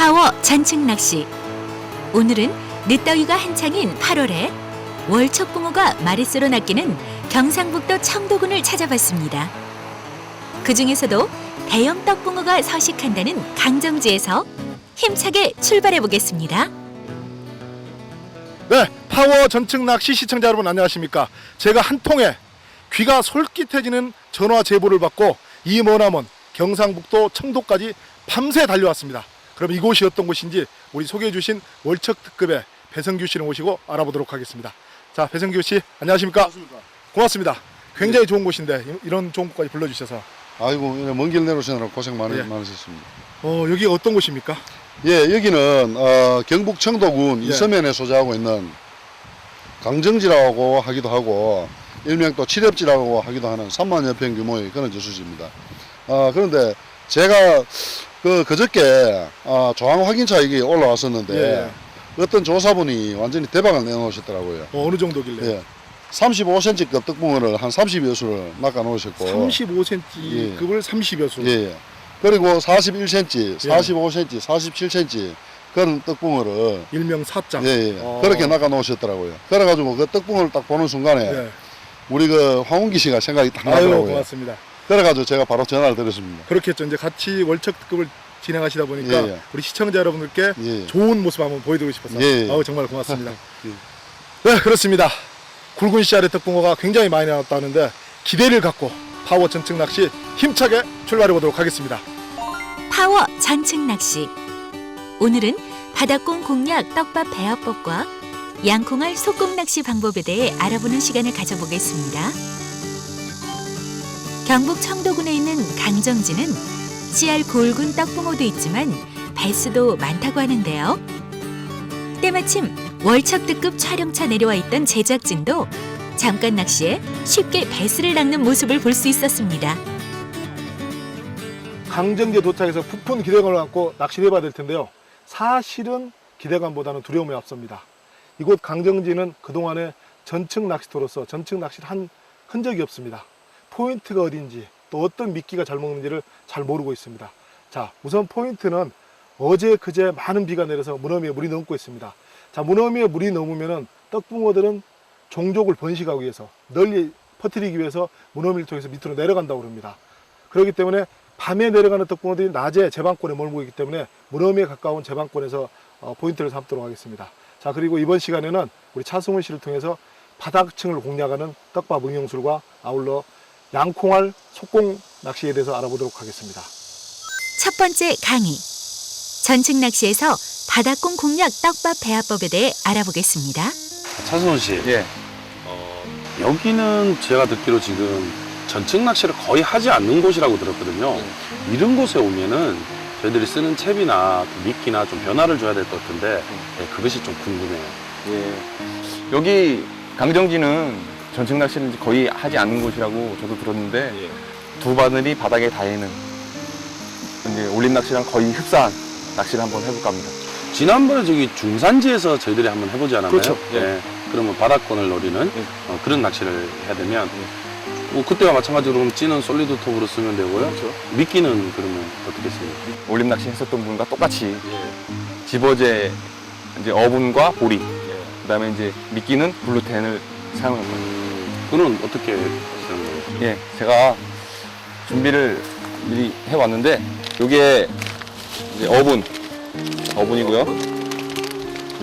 파워 전층 낚시. 오늘은 늦더위가 한창인 8월에 월척붕어가 마릿수로 낚이는 경상북도 청도군을 찾아봤습니다. 그 중에서도 대형 떡붕어가 서식한다는 강정지에서 힘차게 출발해 보겠습니다. 네, 파워 전층 낚시 시청자 여러분 안녕하십니까? 제가 한 통에 귀가 솔깃해지는 전화 제보를 받고 이 머나먼 경상북도 청도까지 밤새 달려왔습니다. 그럼 이곳이 어떤 곳인지 우리 소개해 주신 월척 특급의 배성규 씨를 모시고 알아보도록 하겠습니다. 자, 배성규 씨 안녕하십니까? 반갑습니다. 고맙습니다. 굉장히 좋은 곳인데 이런 좋은 곳까지 불러주셔서. 아이고, 먼 길 내려오시느라 고생 예. 많으셨습니다. 여기 어떤 곳입니까? 예, 여기는 경북 청도군 예. 이서면에 소재하고 있는 강정지라고 하기도 하고 일명 또 칠엽지라고 하기도 하는 3만여 평 규모의 그런 저수지입니다. 그런데 제가 그저께 조항 확인차 여기 올라왔었는데 예. 어떤 조사분이 완전히 대박을 내놓으셨더라고요. 어느 정도길래? 예. 35cm급 떡붕어를 한 30여 수를 낚아 놓으셨고 35cm급을 30여 수. 예. 그리고 41cm, 45cm, 47cm 그런 떡붕어를 일명 사짱. 예. 그렇게 낚아 놓으셨더라고요. 그래가지고 그 떡붕어를 딱 보는 순간에 예. 우리 황운기 씨가 생각이 딱 아유, 나더라고요. 고맙습니다. 그래가지고 제가 바로 전화를 드렸습니다. 그렇겠죠. 이제 같이 월척 특급을 진행하시다 보니까 예. 우리 시청자 여러분들께 예. 좋은 모습 한번 보여드리고 싶어서 예. 정말 고맙습니다. 예. 네, 그렇습니다. 굵은 씨알의 떡붕어가 굉장히 많이 나왔다는데 기대를 갖고 파워 전층 낚시 힘차게 출발해 보도록 하겠습니다. 파워 전층 낚시. 오늘은 바닷공 공략 떡밥 배합법과 양콩알 속공 낚시 방법에 대해 알아보는 시간을 가져보겠습니다. 경북 청도군에 있는 강정지는 씨알 굵은 떡붕어도 있지만 배수도 많다고 하는데요. 때마침 월척 특급 촬영차 내려와 있던 제작진도 잠깐 낚시에 쉽게 배수를 낚는 모습을 볼 수 있었습니다. 강정지에 도착해서 부푼 기대감을 갖고 낚시를 해봐야 될 텐데요. 사실은 기대감보다는 두려움이 앞섭니다. 이곳 강정지는 그동안에 전층 낚시터로서 전층 낚시를 한 흔적이 없습니다. 포인트가 어딘지 또 어떤 미끼가 잘 먹는지를 잘 모르고 있습니다. 자, 우선 포인트는 어제 그제 많은 비가 내려서 문어미에 물이 넘고 있습니다. 자, 문어미에 물이 넘으면은 떡붕어들은 종족을 번식하기 위해서 널리 퍼뜨리기 위해서 문어미를 통해서 밑으로 내려간다고 합니다. 그렇기 때문에 밤에 내려가는 떡붕어들이 낮에 제방권에 머물고 있기 때문에 문어미에 가까운 제방권에서 포인트를 삼도록 하겠습니다. 자, 그리고 이번 시간에는 우리 차승훈 씨를 통해서 바닥층을 공략하는 떡밥 응용술과 아울러 양콩알 속공 낚시에 대해서 알아보도록 하겠습니다. 첫 번째 강의. 전층 낚시에서 바닷공 공략 떡밥 배합법에 대해 알아보겠습니다. 차승원 씨, 예. 여기는 제가 듣기로 지금 전층 낚시를 거의 하지 않는 곳이라고 들었거든요. 이런 곳에 오면은 저희들이 쓰는 채비나 미끼나 좀 변화를 줘야 될 것 같은데 그것이 좀 궁금해요. 예. 여기 강정지는 전층 낚시를 거의 하지 않는 곳이라고 저도 들었는데 두 바늘이 바닥에 닿이는 이제 올림 낚시랑 거의 흡사한 낚시를 한번 해볼까 합니다. 지난번에 저기 중산지에서 저희들이 한번 해보지 않았나요? 그렇죠. 예. 그러면 바닥권을 노리는 그런 낚시를 해야 되면 그때와 마찬가지로 그럼 찌는 솔리드 톱으로 쓰면 되고요. 그렇죠. 미끼는 그러면 어떻게 씁니까? 올림 낚시 했었던 분과 똑같이 집어제 이제 어분과 보리, 그다음에 이제 미끼는 글루텐을 사용합니다. 그건 어떻게 하시는 거예요? 예, 제가 준비를 미리 해왔는데 요게 이제 어분이고요.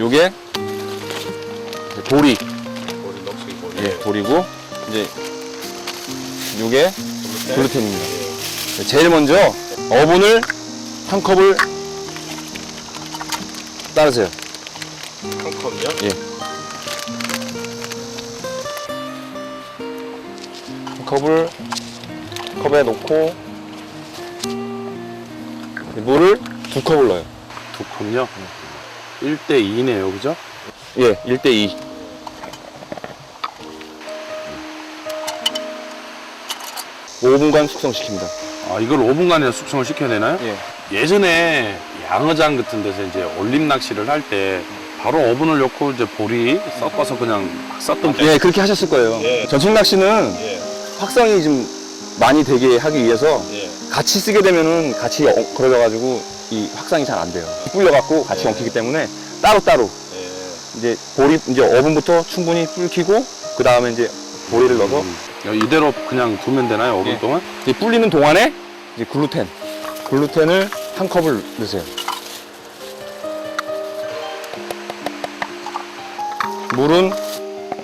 요게 이제 보리, 예, 보리고 이제 요게 글루텐입니다. 제일 먼저 어분을 한 컵을 따르세요. 한 컵이요? 예. 컵을 컵에 넣고 물을 2컵을 넣어요. 2컵요? 1대2네요, 그죠? 예, 1대2. (5분간) 숙성시킵니다. 이걸 5분간이나 숙성을 시켜야 되나요? 예. 예전에 양어장 같은 데서 이제 올림 낚시를 할 때 바로 오븐을 넣고 이제 보리 섞어서 그냥 막 쌌던 예, 그렇게 하셨을 거예요. 전층 낚시는 확성이 좀 많이 되게 하기 위해서 같이 쓰게 되면은 같이 걸어져가지고 이 확산이 잘 안 돼요. 불려갖고 같이 엉키기 때문에 따로따로 이제 이제 어분부터 충분히 불키고 그 다음에 이제 보리를 넣어서 이대로 그냥 두면 되나요? 5분 예. 동안? 이제 불리는 동안에 이제 글루텐을 한 컵을 넣으세요. 물은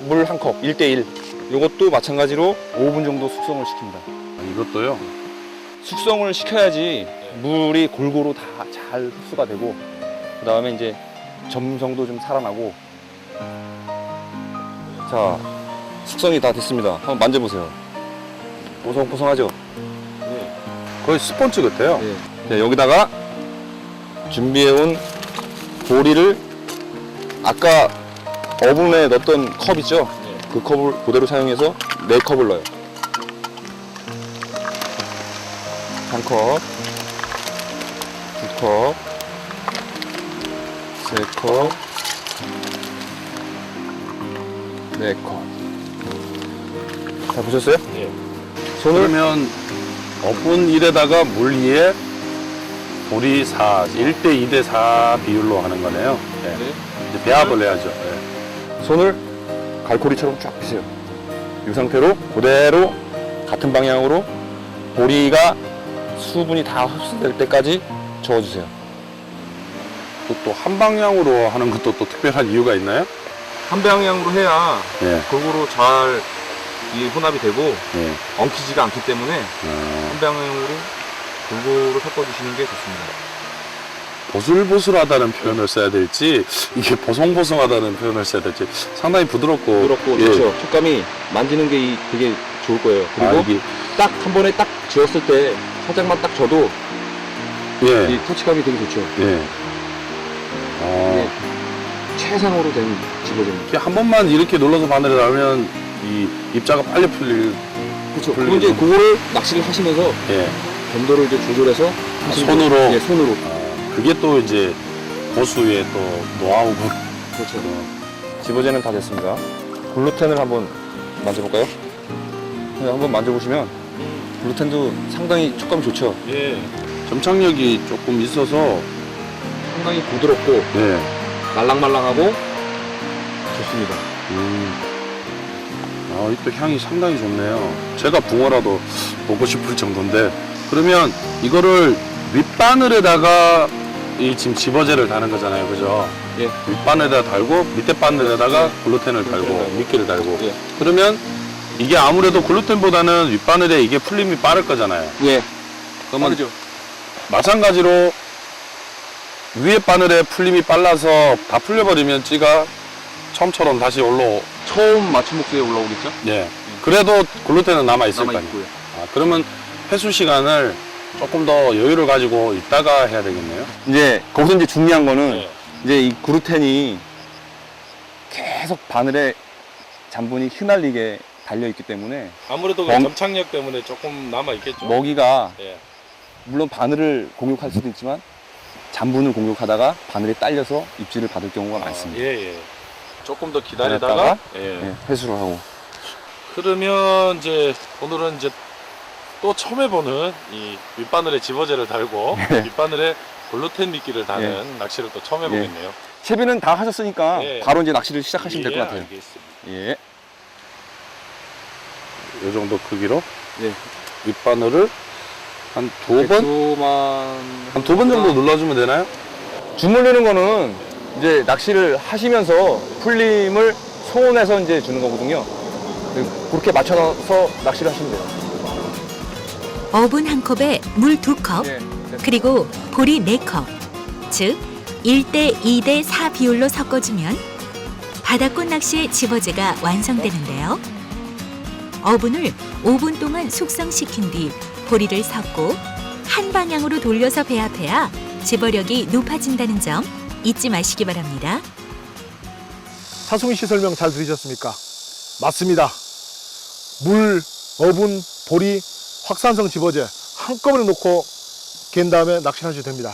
물 한 컵, 1대1. 이것도 마찬가지로 5분 정도 숙성을 시킵니다. 이것도요? 숙성을 시켜야지 물이 골고루 다 잘 흡수가 되고 그 다음에 이제 점성도 좀 살아나고. 자, 숙성이 다 됐습니다. 한번 만져보세요. 보송보송하죠? 거의 스펀지 같아요. 네, 여기다가 준비해온 보리를 아까 어분에 넣었던 컵 있죠? 그 컵을 그대로 사용해서 4컵을 넣어요. 한 컵, 2컵, 3컵, 4컵. 다 보셨어요? 손을 그러면 어분 1에다가 물 2에 보리 4, 1대 2대 4 비율로 하는 거네요. 네. 이제 배합을 해야죠. 네. 손을 갈고리처럼 쫙 펴세요. 이 상태로 그대로 같은 방향으로 보리가 수분이 다 흡수될 때까지 저어주세요. 또 한 방향으로 하는 것도 또 특별한 이유가 있나요? 한 방향으로 해야 네. 골고루 잘 이 혼합이 되고 네. 엉키지가 않기 때문에 한 방향으로 골고루 섞어주시는 게 좋습니다. 보슬보슬하다는 표현을 써야 될지 이게 보송보송하다는 표현을 써야 될지 상당히 부드럽고 부드럽고 예. 좋죠. 촉감이 만지는 게 되게 좋을 거예요. 그리고 이게 딱 한 번에 딱 쥐었을 때 살짝만 딱 져도 예. 이 터치감이 되게 좋죠. 예. 이게 최상으로 된 집어제입니다. 이렇게 한 번만 이렇게 눌러서 바늘에 닿으면 이 입자가 빨리 풀릴. 그렇죠. 풀리고. 그리고 이제 그거를 낚시를 하시면서 예. 점도를 이제 조절해서 하시는 손으로? 거예요. 예, 손으로. 그게 또 이제 고수의 또 노하우고. 그렇죠. 집어제는 다 됐습니다. 글루텐을 한번 만져볼까요? 네, 한번 만져보시면 글루텐도 상당히 촉감이 좋죠. 예. 점착력이 조금 있어서 상당히 부드럽고 예. 말랑말랑하고 좋습니다. 이 또 향이 상당히 좋네요. 제가 붕어라도 먹고 싶을 정도인데. 그러면 이거를 윗바늘에다가 이 지금 집어제를 다는 거잖아요, 그죠? 예. 윗바늘에다 달고 밑에 바늘에다가 글루텐을 달고 미끼를 달고. 예. 그러면 이게 아무래도 글루텐보다는 윗바늘에 이게 풀림이 빠를 거잖아요. 예. 그러면 빠르죠. 마찬가지로 위에 바늘에 풀림이 빨라서 다 풀려버리면 찌가 처음처럼 다시 처음 맞춤 목수에 올라오겠죠? 예. 그래도 글루텐은 남아있을 거 아니에요. 남아있고요. 그러면 회수 시간을 조금 더 여유를 가지고 있다가 해야 되겠네요. 이제 거기서 이제 중요한 거는 네. 이제 이 글루텐이 계속 바늘에 잔분이 휘날리게 달려있기 때문에 아무래도 그 점착력 때문에 조금 남아있겠죠. 먹이가 예. 물론 바늘을 공격할 수도 있지만 잔분을 공격하다가 바늘에 딸려서 입질을 받을 경우가 많습니다. 예, 예. 조금 더 기다렸다가, 기다리다가, 예. 예, 회수를 하고. 그러면 이제 오늘은 이제 또 처음 해보는 이 윗바늘에 집어제를 달고 예. 윗바늘에 글루텐 미끼를 다는 낚시를 또 처음 해보겠네요. 채비는 다 하셨으니까 예. 바로 이제 낚시를 시작하시면 될 것 같아요. 알겠습니다. 예. 이 정도 크기로 예. 윗바늘을 한 두 번? 한 두 번 정도 눌러주면 되나요? 주물르는 거는 이제 낚시를 하시면서 풀림을 소원해서 이제 주는 거거든요. 그렇게 맞춰서 낚시를 하시면 돼요. 어분 한 컵에 물 2컵, 예. 그리고 보리 4컵, 즉 1대 2대 4 비율로 섞어주면 바다꽃 낚시의 집어제가 완성되는데요. 어분을 5분 동안 숙성시킨 뒤 보리를 섞고 한 방향으로 돌려서 배합해야 집어력이 높아진다는 점 잊지 마시기 바랍니다. 차승희 씨 설명 잘 들으셨습니까? 맞습니다. 물, 어분, 보리, 확산성 집어제 한꺼번에 놓고 갠 다음에 낚시를 하셔도 됩니다.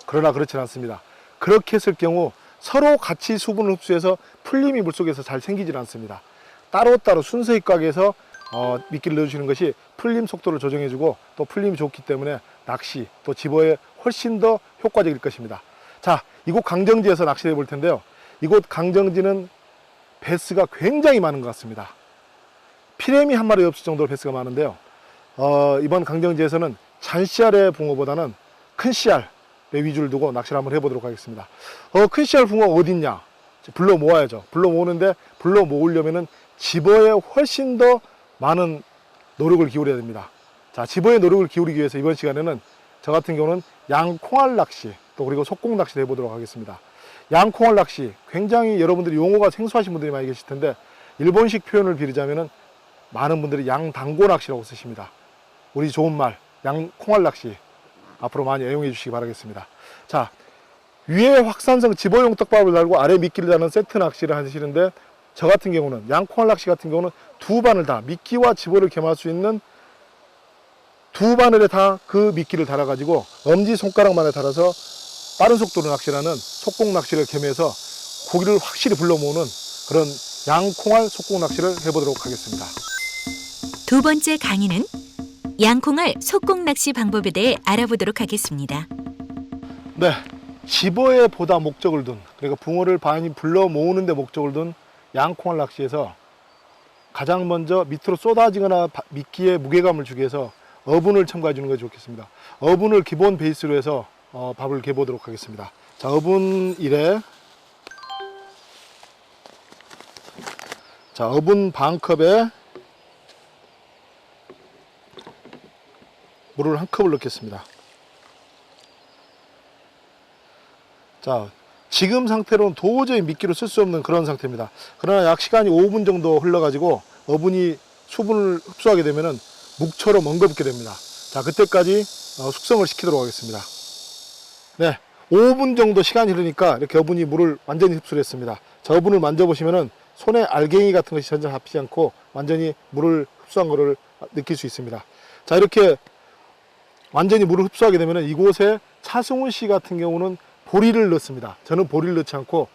그러나 그렇지는 않습니다. 그렇게 했을 경우 서로 같이 수분을 흡수해서 풀림이 물속에서 잘 생기질 않습니다. 따로따로 순서 입각해서 미끼를 넣어주시는 것이 풀림 속도를 조정해주고 또 풀림이 좋기 때문에 낚시 또 집어에 훨씬 더 효과적일 것입니다. 자, 이곳 강정지에서 낚시를 해볼 텐데요. 이곳 강정지는 베스가 굉장히 많은 것 같습니다. 피레미 한 마리 없을 정도로 베스가 많은데요. 이번 강정지에서는 잔씨알의 붕어보다는 큰 씨알의 위주를 두고 낚시를 한번 해보도록 하겠습니다. 큰 씨알 붕어가 어딨냐? 불러 모아야죠. 불러 모으는데 불러 모으려면은 집어에 훨씬 더 많은 노력을 기울여야 됩니다. 자, 집어에 노력을 기울이기 위해서 이번 시간에는 저 같은 경우는 양콩알 낚시 또 그리고 속공 낚시를 해보도록 하겠습니다. 양콩알 낚시 굉장히 여러분들이 용어가 생소하신 분들이 많이 계실 텐데 일본식 표현을 빌리자면은 많은 분들이 양당고 낚시라고 쓰십니다. 우리 좋은 말 양콩알 낚시 앞으로 많이 애용해 주시기 바라겠습니다. 자, 위에 확산성 집어용 떡밥을 달고 아래 미끼를 다는 세트 낚시를 하시는데 저 같은 경우는 양콩알 낚시 같은 경우는 두 바늘 다 미끼와 집어를 겸할 수 있는 두 바늘에 다 그 미끼를 달아 가지고 엄지 손가락만에 달아서 빠른 속도로 낚시를 하는 속공 낚시를 겸해서 고기를 확실히 불러 모으는 그런 양콩알 속공 낚시를 해보도록 하겠습니다. 두 번째 강의는 양콩알 속공 낚시 방법에 대해 알아보도록 하겠습니다. 네, 집어에 보다 목적을 둔, 그러니까 붕어를 많이 불러 모으는 데 목적을 둔 양콩알 낚시에서 가장 먼저 밑으로 쏟아지거나 미끼에 무게감을 주기 위해서 어분을 첨가해 주는 것이 좋겠습니다. 어분을 기본 베이스로 해서 밥을 개보도록 하겠습니다. 자, 어분 1에 자, 어분 반컵에 물을 한 컵을 넣겠습니다. 자, 지금 상태로는 도저히 미끼로 쓸 수 없는 그런 상태입니다. 그러나 약 시간이 5분 정도 흘러가지고 어분이 수분을 흡수하게 되면은 묵처럼 엉거붙게 됩니다. 자, 그때까지 숙성을 시키도록 하겠습니다. 네, 5분 정도 시간이 흐르니까 이렇게 어분이 물을 완전히 흡수했습니다. 자, 어분을 만져보시면은 손에 알갱이 같은 것이 전혀 잡히지 않고 완전히 물을 흡수한 것을 느낄 수 있습니다. 자, 이렇게 완전히 물을 흡수하게 되면은 이곳에 차승훈 씨 같은 경우는 보리를 넣습니다. 저는 보리를 넣지 않고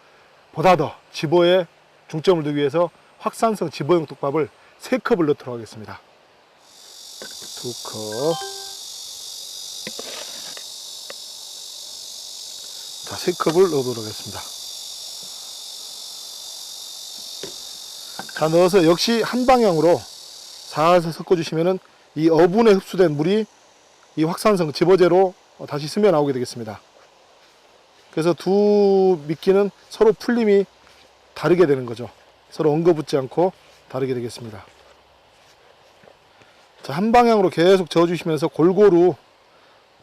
보다 더 집어에 중점을 두기 위해서 확산성 집어용 떡밥을 3컵을 넣도록 하겠습니다. 2컵. 자, 3컵을 넣어도록 하겠습니다. 자, 넣어서 역시 한 방향으로 살살 섞어주시면은 이 어분에 흡수된 물이 이 확산성 집어제로 다시 스며 나오게 되겠습니다. 그래서 두 미끼는 서로 풀림이 다르게 되는 거죠. 서로 엉거붙지 않고 다르게 되겠습니다. 자, 한 방향으로 계속 저어주시면서 골고루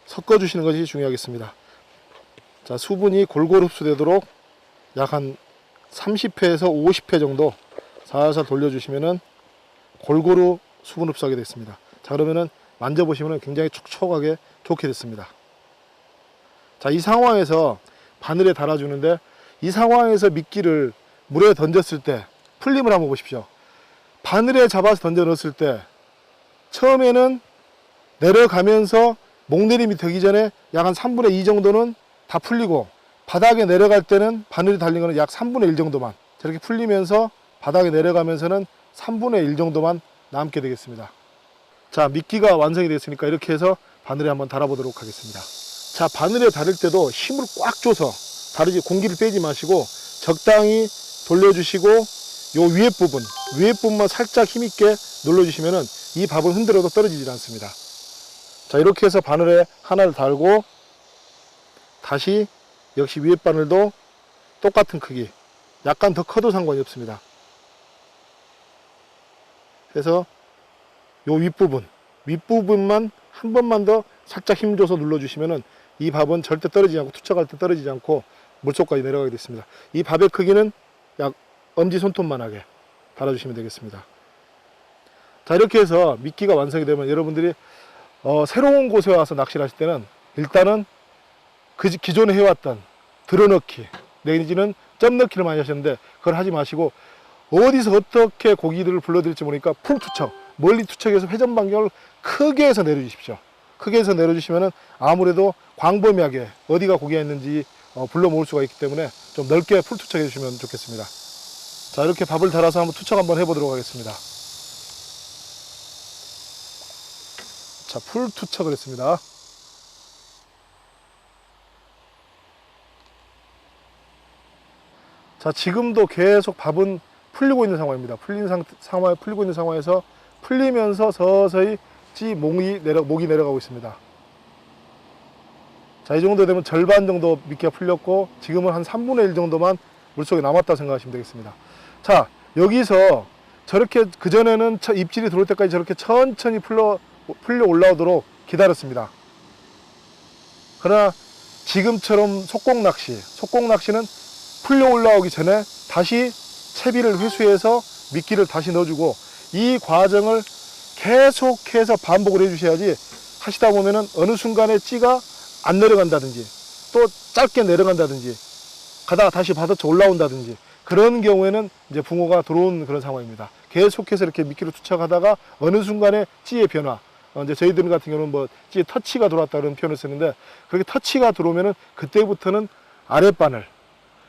섞어주시는 것이 중요하겠습니다. 자, 수분이 골고루 흡수되도록 약 한 30회에서 50회 정도 살살 돌려주시면은 골고루 수분 흡수하게 됐습니다. 자, 그러면은 만져보시면 굉장히 촉촉하게 좋게 됐습니다. 자, 이 상황에서 바늘에 달아주는데 이 상황에서 미끼를 물에 던졌을 때 풀림을 한번 보십시오. 바늘에 잡아서 던져 넣었을 때 처음에는 내려가면서 목내림이 되기 전에 약 한 3분의 2 정도는 다 풀리고 바닥에 내려갈 때는 바늘이 달린 거는 약 3분의 1 정도만 저렇게 풀리면서 바닥에 내려가면서는 3분의 1 정도만 남게 되겠습니다. 자, 미끼가 완성이 됐으니까 이렇게 해서 바늘에 한번 달아보도록 하겠습니다. 자, 바늘에 다릴 때도 힘을 꽉 줘서 다르지 공기를 빼지 마시고 적당히 돌려주시고 요 위에 부분만 살짝 힘있게 눌러주시면은 이 밥은 흔들어도 떨어지지 않습니다. 자, 이렇게 해서 바늘에 하나를 달고 다시 역시 위에 바늘도 똑같은 크기, 약간 더 커도 상관이 없습니다. 그래서 요 윗부분만 한 번만 더 살짝 힘줘서 눌러주시면은 이 밥은 절대 떨어지지 않고 투척할 때 떨어지지 않고 물속까지 내려가게 됐습니다. 이 밥의 크기는 약 엄지손톱만하게 달아주시면 되겠습니다. 자, 이렇게 해서 미끼가 완성이 되면 여러분들이 새로운 곳에 와서 낚시를 하실 때는 일단은 기존에 해왔던 들어넣기 내지는 점 넣기를 많이 하셨는데 그걸 하지 마시고 어디서 어떻게 고기들을 불러들일지 모르니까 풀 투척, 멀리 투척해서 회전 반경을 크게 해서 내려주십시오. 크게 해서 내려주시면은 아무래도 광범위하게 어디가 고기가 있는지 불러 모을 수가 있기 때문에 좀 넓게 풀 투척해 주시면 좋겠습니다. 자, 이렇게 밥을 달아서 한번 투척 한번 해보도록 하겠습니다. 자, 풀 투척을 했습니다. 자, 지금도 계속 밥은 풀리고 있는 상황입니다. 풀리고 있는 상황에서 풀리면서 서서히 목이 내려가고 있습니다. 자, 이 정도 되면 절반 정도 미끼가 풀렸고 지금은 한 3분의 1 정도만 물속에 남았다고 생각하시면 되겠습니다. 자, 여기서 저렇게 그전에는 입질이 들어올 때까지 저렇게 천천히 풀려 올라오도록 기다렸습니다. 그러나 지금처럼 속공낚시는 풀려 올라오기 전에 다시 채비를 회수해서 미끼를 다시 넣어주고 이 과정을 계속해서 반복을 해주셔야지 하시다 보면은 어느 순간에 찌가 안 내려간다든지 또 짧게 내려간다든지 가다가 다시 바다쳐 올라온다든지 그런 경우에는 이제 붕어가 들어온 그런 상황입니다. 계속해서 이렇게 미끼를 투척하다가 어느 순간에 찌의 변화, 이제 저희들 같은 경우는 뭐 찌의 터치가 들어왔다 그런 표현을 쓰는데 그렇게 터치가 들어오면은 그때부터는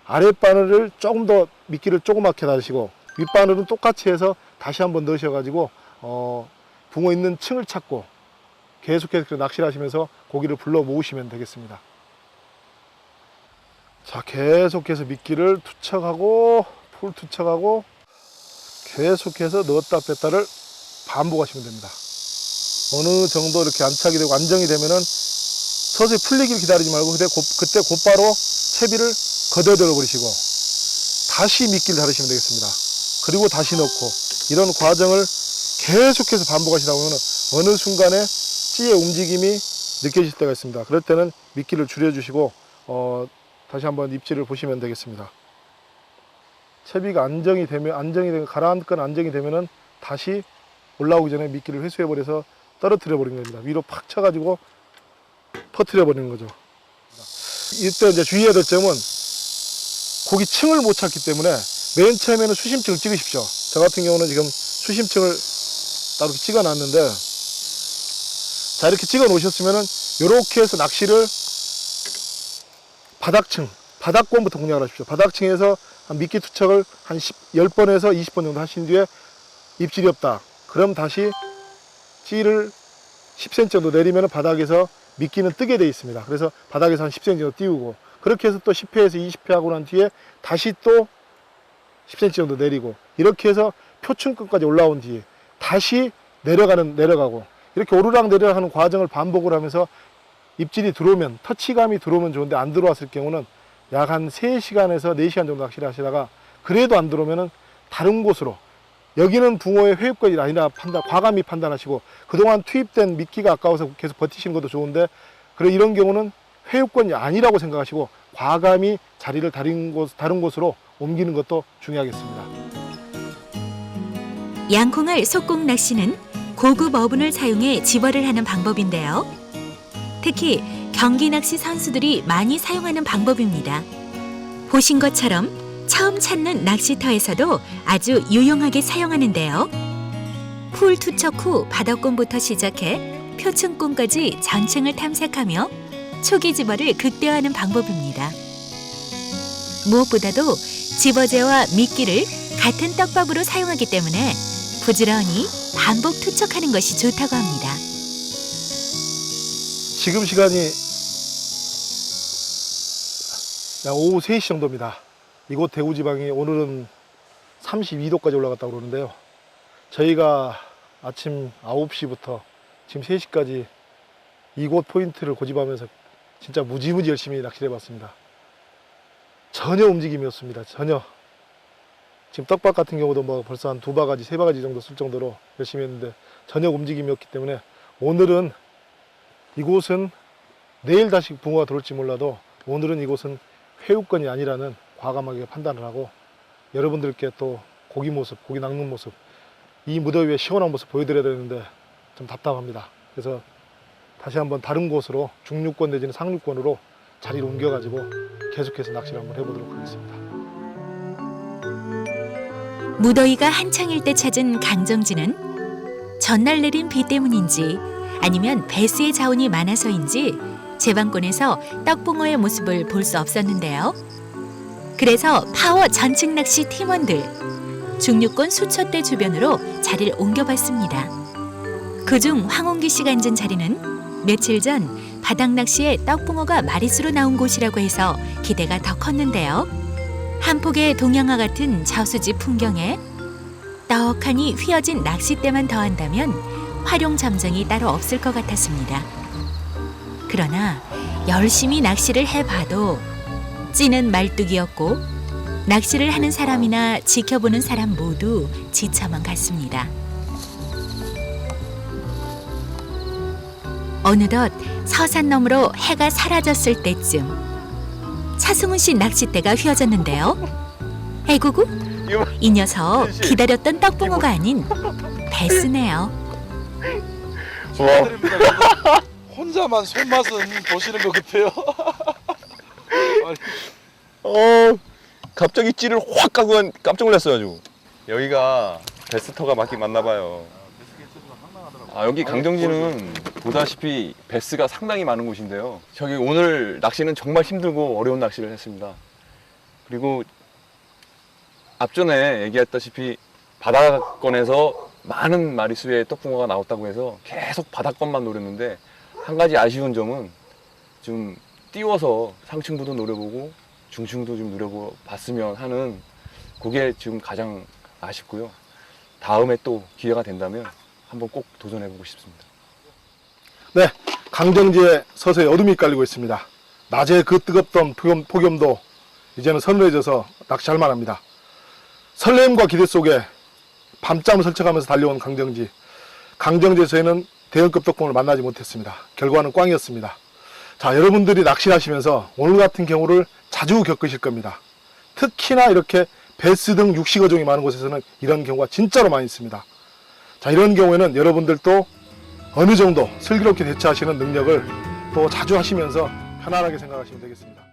아랫바늘을 조금 더 미끼를 조그맣게 달으시고 윗바늘은 똑같이 해서 다시 한번 넣으셔가지고 붕어 있는 층을 찾고 계속해서 낚시를 하시면서 고기를 불러 모으시면 되겠습니다. 자, 계속해서 미끼를 투척하고 풀 투척하고 계속해서 넣었다 뺐다를 반복하시면 됩니다. 어느 정도 이렇게 안착이 되고 안정이 되면은 서서히 풀리길 기다리지 말고 그때 곧바로 채비를 걷어들어 버리시고 다시 미끼를 다루시면 되겠습니다. 그리고 다시 넣고 이런 과정을 계속해서 반복하시다 보면 어느 순간에 찌의 움직임이 느껴질 때가 있습니다. 그럴 때는 미끼를 줄여주시고 다시 한번 입질을 보시면 되겠습니다. 채비가 안정이 되면 가라앉건 안정이 되면은 다시 올라오기 전에 미끼를 회수해 버려서 떨어뜨려 버리는 겁니다. 위로 팍 쳐가지고 퍼뜨려 버리는 거죠. 이때 이제 주의해야 될 점은 고기 층을 못 찾기 때문에 맨 처음에는 수심층을 찍으십시오. 저 같은 경우는 지금 수심층을 따로 이렇게 찍어 놨는데 자, 이렇게 찍어 놓으셨으면은 이렇게 해서 낚시를 바닥권부터 공략을 하십시오. 바닥층에서 한 미끼 투척을 한 10번에서 20번 정도 하신 뒤에 입질이 없다. 그럼 다시 찌를 10cm 정도 내리면 바닥에서 미끼는 뜨게 되어 있습니다. 그래서 바닥에서 한 10cm 정도 띄우고 그렇게 해서 또 10회에서 20회 하고 난 뒤에 다시 또 10cm 정도 내리고 이렇게 해서 표층끝까지 올라온 뒤에 다시 내려가고 이렇게 오르락 내리락 하는 과정을 반복을 하면서 입질이 들어오면 터치감이 들어오면 좋은데 안 들어왔을 경우는 약 한 3시간에서 4시간 정도 낚시를 하시다가 그래도 안 들어오면은 다른 곳으로 여기는 붕어의 회유권이 아니라 과감히 판단하시고 그동안 투입된 미끼가 아까워서 계속 버티시는 것도 좋은데 그래 이런 경우는 회유권이 아니라고 생각하시고 과감히 자리를 다른 곳으로 옮기는 것도 중요하겠습니다. 양콩알 속공 낚시는 고급 어분을 사용해 집어를 하는 방법인데요. 특히 경기 낚시 선수들이 많이 사용하는 방법입니다. 보신 것처럼 처음 찾는 낚시터에서도 아주 유용하게 사용하는데요. 풀 투척 후 바닥권부터 시작해 표층권까지 전층을 탐색하며 초기 집어를 극대화하는 방법입니다. 무엇보다도 집어제와 미끼를 같은 떡밥으로 사용하기 때문에 부지런히 반복 투척하는 것이 좋다고 합니다. 지금 시간이 약 오후 3시 정도입니다. 이곳 대구지방이 오늘은 32도까지 올라갔다고 그러는데요. 저희가 아침 9시부터 지금 3시까지 이곳 포인트를 고집하면서 진짜 무지무지 열심히 낚시를 해봤습니다. 전혀 움직임이 없습니다. 전혀. 지금 떡밥 같은 경우도 뭐 벌써 한 2바가지, 3바가지 정도 쓸 정도로 열심히 했는데 전혀 움직임이 없기 때문에 오늘은 이곳은 내일 다시 붕어가 들어올지 몰라도 오늘은 이곳은 회유권이 아니라는 과감하게 판단을 하고 여러분들께 또 고기 낚는 모습, 이 무더위에 시원한 모습 보여드려야 되는데 좀 답답합니다. 그래서 다시 한번 다른 곳으로 중류권 내지는 상류권으로 자리를 옮겨가지고 계속해서 낚시를 한번 해보도록 하겠습니다. 무더위가 한창일 때 찾은 강정지는 전날 내린 비 때문인지 아니면 배수의 자원이 많아서인지 제방권에서 떡붕어의 모습을 볼 수 없었는데요. 그래서 파워 전층 낚시 팀원들 중류권 수초대 주변으로 자리를 옮겨봤습니다. 그중 황홍기 씨가 앉은 자리는 며칠 전 바닥 낚시에 떡붕어가 마리수로 나온 곳이라고 해서 기대가 더 컸는데요. 한 폭의 동양화 같은 저수지 풍경에 떡하니 휘어진 낚싯대만 더한다면 활용 점정이 따로 없을 것 같았습니다. 그러나 열심히 낚시를 해봐도 찌는 말뚝이었고 낚시를 하는 사람이나 지켜보는 사람 모두 지쳐만 갔습니다. 어느덧 서산 너머로 해가 사라졌을 때쯤 차승훈 씨 낚싯대가 휘어졌는데요. 에구구, 이 녀석 기다렸던 떡붕어가 아닌 베스네요. 와, 혼자만 손맛은 보시는 것 같아요. 갑자기 찌를 확 까고 깜짝 놀랐어요 아주. 여기가 베스터가 맞긴 맞나 봐요. 여기 강정지는 보다시피 베스가 상당히 많은 곳인데요. 저기 오늘 낚시는 정말 힘들고 어려운 낚시를 했습니다. 그리고 앞전에 얘기했다시피 바다권에서 많은 마리수의 떡붕어가 나왔다고 해서 계속 바다권만 노렸는데 한 가지 아쉬운 점은 좀 띄워서 상층부도 노려보고 중층도 좀 노려봤으면 하는 그게 지금 가장 아쉽고요. 다음에 또 기회가 된다면 한번 꼭 도전해보고 싶습니다. 네, 강정지에 서서히 어둠이 깔리고 있습니다. 낮에 그 뜨겁던 폭염도 이제는 서늘해져서 낚시할 만합니다. 설렘과 기대 속에 밤잠을 설쳐가면서 달려온 강정지. 강정지에서는 대형급 떡붕어를 만나지 못했습니다. 결과는 꽝이었습니다. 자, 여러분들이 낚시하시면서 오늘 같은 경우를 자주 겪으실 겁니다. 특히나 이렇게 베스 등 육식어종이 많은 곳에서는 이런 경우가 진짜로 많이 있습니다. 자, 이런 경우에는 여러분들도 어느 정도 슬기롭게 대처하시는 능력을 또 자주 하시면서 편안하게 생각하시면 되겠습니다.